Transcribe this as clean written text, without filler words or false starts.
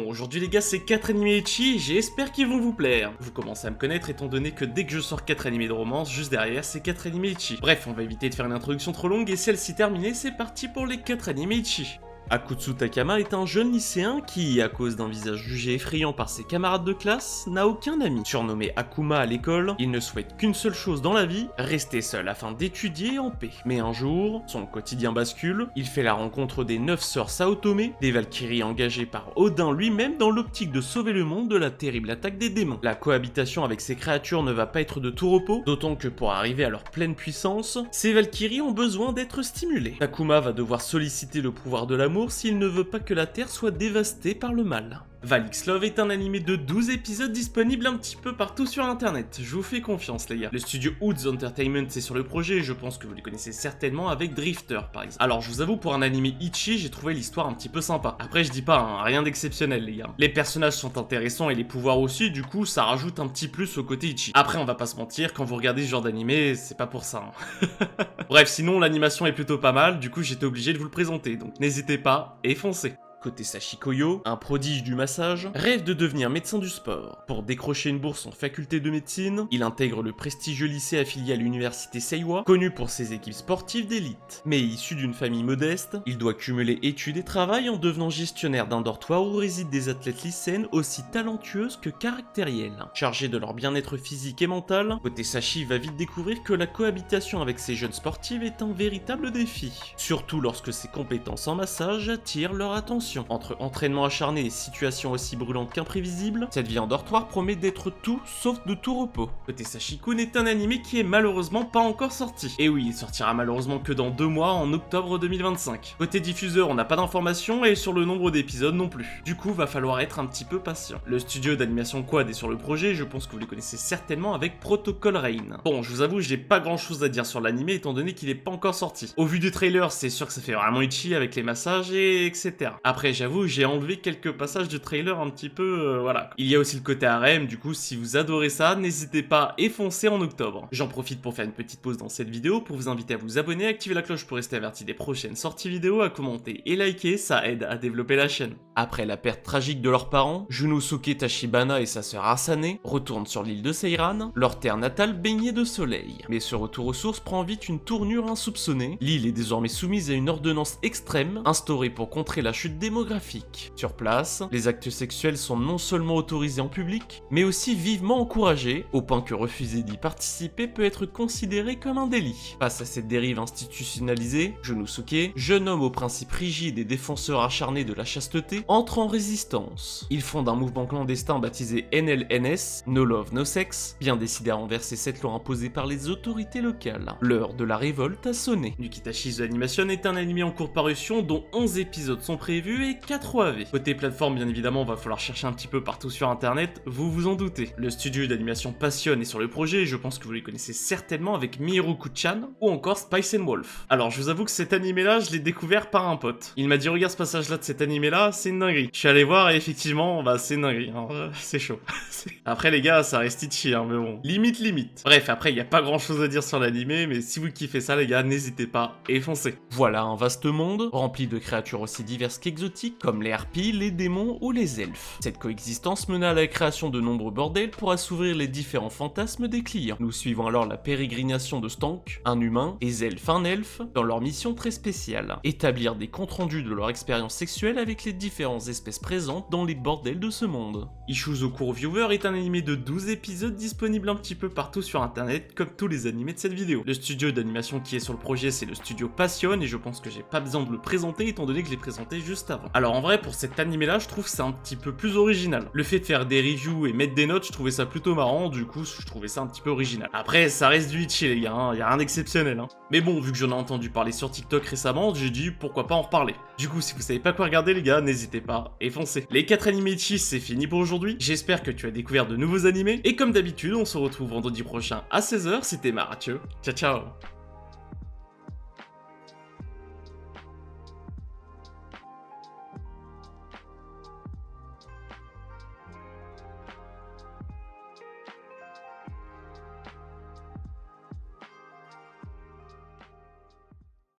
aujourd'hui les gars, c'est 4 animés ecchi et j'espère qu'ils vont vous plaire. Vous commencez à me connaître étant donné que dès que je sors 4 animés de romance, juste derrière c'est 4 animés ecchi. Bref, on va éviter de faire une introduction trop longue et celle-ci terminée, c'est parti pour les 4 animés ecchi. Akutsu Takama est un jeune lycéen qui, à cause d'un visage jugé effrayant par ses camarades de classe, n'a aucun ami. Surnommé Akuma à l'école, il ne souhaite qu'une seule chose dans la vie, rester seul afin d'étudier en paix. Mais un jour, son quotidien bascule, il fait la rencontre des 9 sœurs Saotome, des Valkyries engagées par Odin lui-même dans l'optique de sauver le monde de la terrible attaque des démons. La cohabitation avec ces créatures ne va pas être de tout repos, d'autant que pour arriver à leur pleine puissance, ces Valkyries ont besoin d'être stimulées. Takuma va devoir solliciter le pouvoir de l'amour s'il ne veut pas que la Terre soit dévastée par le mal. Valix Love est un animé de 12 épisodes disponible un petit peu partout sur internet, je vous fais confiance les gars. Le studio Woods Entertainment c'est sur le projet et je pense que vous les connaissez certainement avec Drifter par exemple. Alors je vous avoue, pour un animé ecchi, j'ai trouvé l'histoire un petit peu sympa. Après je dis pas, hein, rien d'exceptionnel les gars. Les personnages sont intéressants et les pouvoirs aussi, du coup ça rajoute un petit plus au côté ecchi. Après on va pas se mentir, quand vous regardez ce genre d'animé, c'est pas pour ça. Hein. Bref, sinon l'animation est plutôt pas mal, du coup j'étais obligé de vous le présenter, donc n'hésitez pas et foncez. Côté Sachikoyo, un prodige du massage, rêve de devenir médecin du sport. Pour décrocher une bourse en faculté de médecine, il intègre le prestigieux lycée affilié à l'université Seiwa, connu pour ses équipes sportives d'élite. Mais issu d'une famille modeste, il doit cumuler études et travail en devenant gestionnaire d'un dortoir où résident des athlètes lycéennes aussi talentueuses que caractérielles. Chargé de leur bien-être physique et mental, côté Sachi va vite découvrir que la cohabitation avec ces jeunes sportives est un véritable défi. Surtout lorsque ses compétences en massage attirent leur attention. Entre entraînement acharné et situations aussi brûlantes qu'imprévisibles, cette vie en dortoir promet d'être tout sauf de tout repos. Côté Sachikun est un animé qui est malheureusement pas encore sorti. Et oui, il sortira malheureusement que dans 2 mois, en octobre 2025. Côté diffuseur, on n'a pas d'informations et sur le nombre d'épisodes non plus. Du coup, va falloir être un petit peu patient. Le studio d'animation Quad est sur le projet, je pense que vous les connaissez certainement avec Protocol Rain. Bon, je vous avoue, j'ai pas grand chose à dire sur l'animé étant donné qu'il est pas encore sorti. Au vu du trailer, c'est sûr que ça fait vraiment ecchi avec les massages et etc. Après, j'avoue, j'ai enlevé quelques passages du trailer un petit peu, voilà. Il y a aussi le côté harem, du coup, si vous adorez ça, n'hésitez pas et foncez en octobre. J'en profite pour faire une petite pause dans cette vidéo pour vous inviter à vous abonner, activer la cloche pour rester averti des prochaines sorties vidéo, à commenter et liker, ça aide à développer la chaîne. Après la perte tragique de leurs parents, Junosuke Tachibana et sa sœur Asane retournent sur l'île de Seiran, leur terre natale baignée de soleil. Mais ce retour aux sources prend vite une tournure insoupçonnée. L'île est désormais soumise à une ordonnance extrême, instaurée pour contrer la chute démographique. Sur place, les actes sexuels sont non seulement autorisés en public, mais aussi vivement encouragés, au point que refuser d'y participer peut être considéré comme un délit. Face à cette dérive institutionnalisée, Junosuke, jeune homme aux principes rigides et défenseur acharné de la chasteté, entre en résistance. Il fonde un mouvement clandestin baptisé NLNS, No Love No Sex, bien décidé à renverser cette loi imposée par les autorités locales. L'heure de la révolte a sonné. Yukitashi The Animation est un animé en cours parution dont 11 épisodes sont prévus et 4 OAV. Côté plateforme, bien évidemment, va falloir chercher un petit peu partout sur internet, vous vous en doutez. Le studio d'animation Passion est sur le projet et je pense que vous les connaissez certainement avec Mihiroku-chan ou encore Spice and Wolf. Alors je vous avoue que cet animé là, je l'ai découvert par un pote. Il m'a dit regarde ce passage là de cet animé là, c'est une dinguerie. Je suis allé voir et effectivement, bah c'est une dinguerie, hein. C'est chaud. Après les gars, ça reste itchy, hein, mais bon. Limite. Bref, après il y a pas grand chose à dire sur l'animé, mais si vous kiffez ça les gars, n'hésitez pas et foncez. Voilà un vaste monde, rempli de créatures aussi diverses qu'exotiques, comme les harpies, les démons ou les elfes. Cette coexistence mena à la création de nombreux bordels pour assouvir les différents fantasmes des clients. Nous suivons alors la pérégrination de Stank, un humain, et Zelf, un elfe, dans leur mission très spéciale. Établir des comptes rendus de leur expérience sexuelle avec les différentes espèces présentes dans les bordels de ce monde. Ishuzoku Viewer est un animé de 12 épisodes disponible un petit peu partout sur internet, comme tous les animés de cette vidéo. Le studio d'animation qui est sur le projet, c'est le studio Passion, et je pense que j'ai pas besoin de le présenter étant donné que je l'ai présenté juste avant. Alors en vrai, pour cet animé là, je trouve que c'est un petit peu plus original. Le fait de faire des reviews et mettre des notes, je trouvais ça plutôt marrant, du coup je trouvais ça un petit peu original. Après, ça reste du ecchi les gars, hein, y a rien d'exceptionnel. Hein. Mais bon, vu que j'en ai entendu parler sur TikTok récemment, j'ai dit pourquoi pas en reparler. Du coup, si vous savez pas quoi regarder les gars, n'hésitez pas et foncez. Les 4 animés ecchi, c'est fini pour aujourd'hui. J'espère que tu as découvert de nouveaux animés, et comme d'habitude, on se retrouve vendredi prochain à 16h, c'était Mathieu. Ciao ciao.